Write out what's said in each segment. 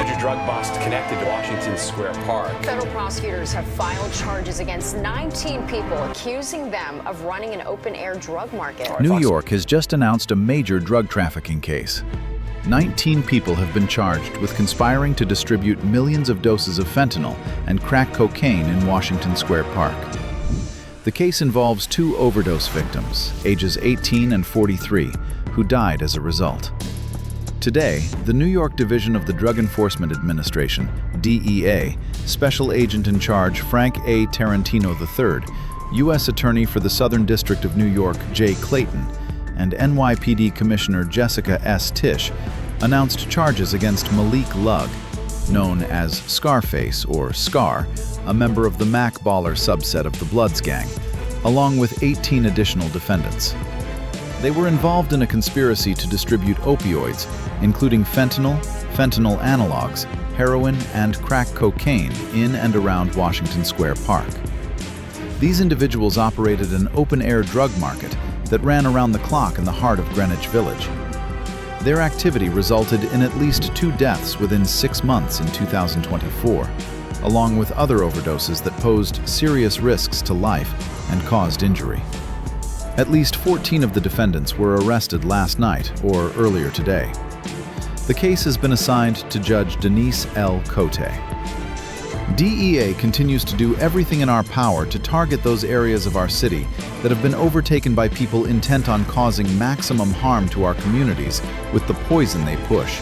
major drug bust connected to Washington Square Park. Federal prosecutors have filed charges against 19 people, accusing them of running an open-air drug market. New York has just announced a major drug trafficking case. 19 people have been charged with conspiring to distribute millions of doses of fentanyl and crack cocaine in Washington Square Park. The case involves 2 overdose victims, ages 18 and 43, who died as a result. Today, the New York Division of the Drug Enforcement Administration, DEA, Special Agent in Charge Frank A. Tarantino III, U.S. Attorney for the Southern District of New York Jay Clayton, and NYPD Commissioner Jessica S. Tisch announced charges against Malik Lugg, known as Scarface or Scar, a member of the Mac Baller subset of the Bloods gang, along with 18 additional defendants. They were involved in a conspiracy to distribute opioids, including fentanyl, fentanyl analogs, heroin, and crack cocaine in and around Washington Square Park. These individuals operated an open-air drug market that ran around the clock in the heart of Greenwich Village. Their activity resulted in at least 2 deaths within 6 months in 2024, along with other overdoses that posed serious risks to life and caused injury. At least 14 of the defendants were arrested last night or earlier today. The case has been assigned to Judge Denise L. Cote. DEA continues to do everything in our power to target those areas of our city that have been overtaken by people intent on causing maximum harm to our communities with the poison they push,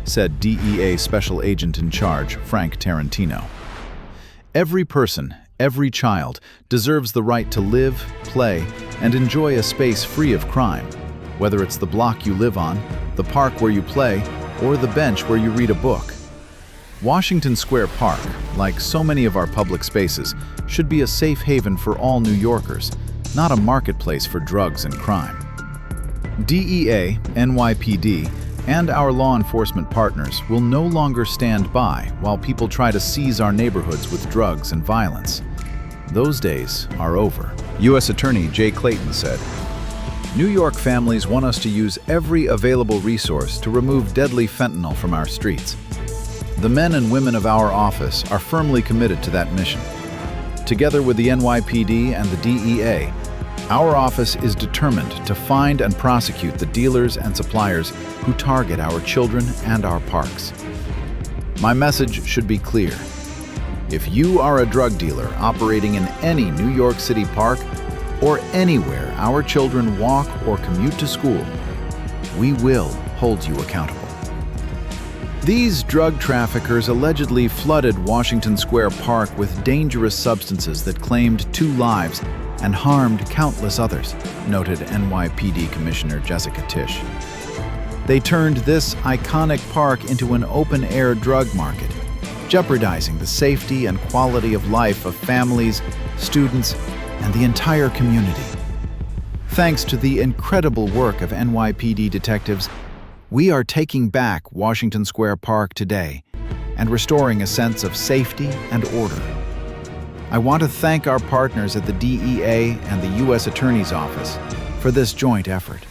said DEA Special Agent in Charge Frank Tarantino. Every person, every child, deserves the right to live, play, and enjoy a space free of crime, whether it's the block you live on, the park where you play, or the bench where you read a book. Washington Square Park, like so many of our public spaces, should be a safe haven for all New Yorkers, not a marketplace for drugs and crime. DEA, NYPD, and our law enforcement partners will no longer stand by while people try to seize our neighborhoods with drugs and violence. Those days are over. U.S. Attorney Jay Clayton said, "New York families want us to use every available resource to remove deadly fentanyl from our streets. The men and women of our office are firmly committed to that mission. Together with the NYPD and the DEA, our office is determined to find and prosecute the dealers and suppliers who target our children and our parks. My message should be clear. If you are a drug dealer operating in any New York City park or anywhere our children walk or commute to school, we will hold you accountable." These drug traffickers allegedly flooded Washington Square Park with dangerous substances that claimed 2 lives and harmed countless others, noted NYPD Commissioner Jessica Tisch. They turned this iconic park into an open-air drug market, jeopardizing the safety and quality of life of families, students, and the entire community. Thanks to the incredible work of NYPD detectives, we are taking back Washington Square Park today and restoring a sense of safety and order. I want to thank our partners at the DEA and the U.S. Attorney's Office for this joint effort.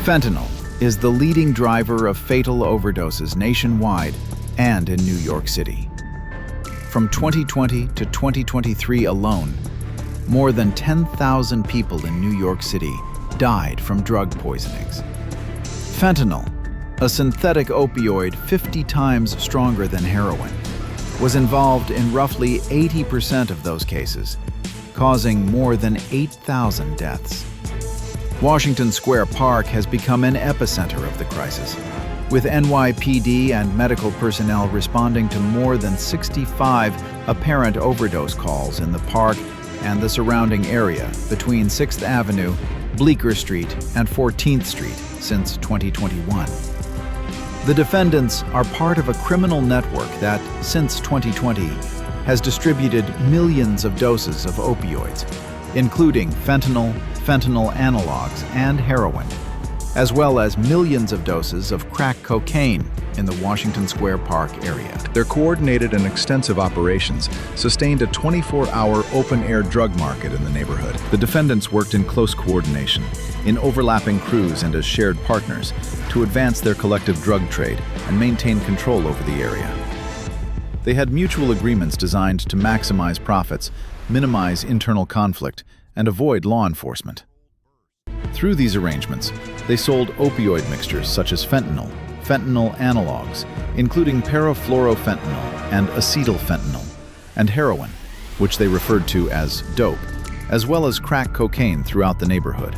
Fentanyl is the leading driver of fatal overdoses nationwide and in New York City. From 2020 to 2023 alone, more than 10,000 people in New York City died from drug poisonings. Fentanyl, a synthetic opioid 50 times stronger than heroin, was involved in roughly 80% of those cases, causing more than 8,000 deaths. Washington Square Park has become an epicenter of the crisis, with NYPD and medical personnel responding to more than 65 apparent overdose calls in the park and the surrounding area between 6th Avenue, Bleecker Street, and 14th Street since 2021. The defendants are part of a criminal network that, since 2020, has distributed millions of doses of opioids, including fentanyl, fentanyl analogs, and heroin. as well as millions of doses of crack cocaine in the Washington Square Park area. Their coordinated and extensive operations sustained a 24-hour open-air drug market in the neighborhood. The defendants worked in close coordination, in overlapping crews and as shared partners, to advance their collective drug trade and maintain control over the area. They had mutual agreements designed to maximize profits, minimize internal conflict, and avoid law enforcement. Through these arrangements, they sold opioid mixtures such as fentanyl, fentanyl analogs, including parafluorofentanyl and acetylfentanyl, and heroin, which they referred to as dope, as well as crack cocaine throughout the neighborhood.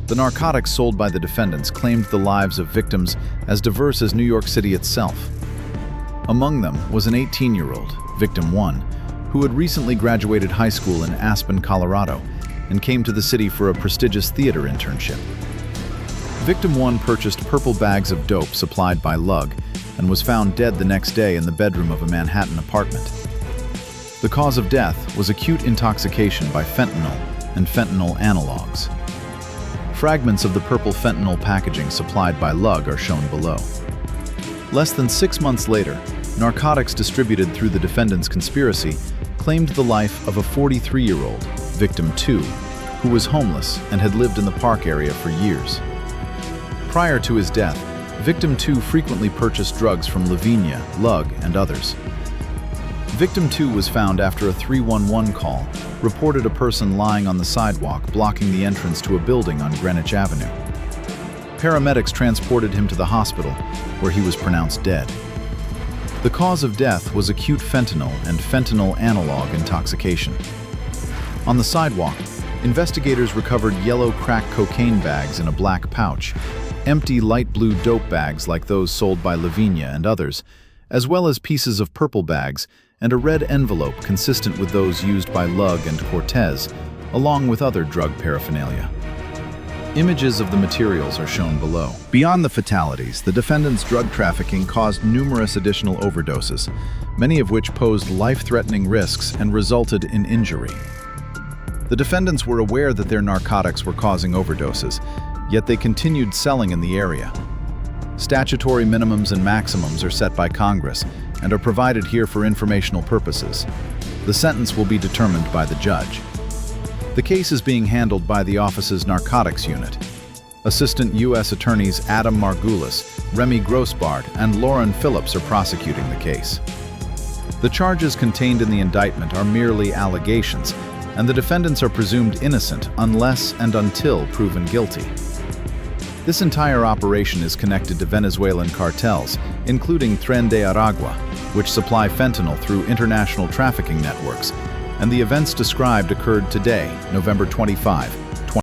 The narcotics sold by the defendants claimed the lives of victims as diverse as New York City itself. Among them was an 18-year-old, Victim 1, who had recently graduated high school in Aspen, Colorado, and came to the city for a prestigious theater internship. Victim 1 purchased purple bags of dope supplied by Lug and was found dead the next day in the bedroom of a Manhattan apartment. The cause of death was acute intoxication by fentanyl and fentanyl analogs. Fragments of the purple fentanyl packaging supplied by Lug are shown below. Less than 6 months later, narcotics distributed through the defendants' conspiracy claimed the life of a 43-year-old, Victim 2, who was homeless and had lived in the park area for years. Prior to his death, Victim 2 frequently purchased drugs from Lavinia, Lug, and others. Victim 2 was found after a 311 call reported a person lying on the sidewalk blocking the entrance to a building on Greenwich Avenue. Paramedics transported him to the hospital, where he was pronounced dead. The cause of death was acute fentanyl and fentanyl analog intoxication. On the sidewalk, investigators recovered yellow crack cocaine bags in a black pouch, empty light blue dope bags like those sold by Lavinia and others, as well as pieces of purple bags and a red envelope consistent with those used by Lug and Cortez, along with other drug paraphernalia. Images of the materials are shown below. Beyond the fatalities, the defendants' drug trafficking caused numerous additional overdoses, many of which posed life-threatening risks and resulted in injury. The defendants were aware that their narcotics were causing overdoses, yet they continued selling in the area. Statutory minimums and maximums are set by Congress and are provided here for informational purposes. The sentence will be determined by the judge. The case is being handled by the office's Narcotics Unit. Assistant U.S. Attorneys Adam Margulis, Remy Grossbard, and Lauren Phillips are prosecuting the case. The charges contained in the indictment are merely allegations, and the defendants are presumed innocent unless and until proven guilty. This entire operation is connected to Venezuelan cartels, including Tren de Aragua, which supply fentanyl through international trafficking networks, and the events described occurred today, November 25,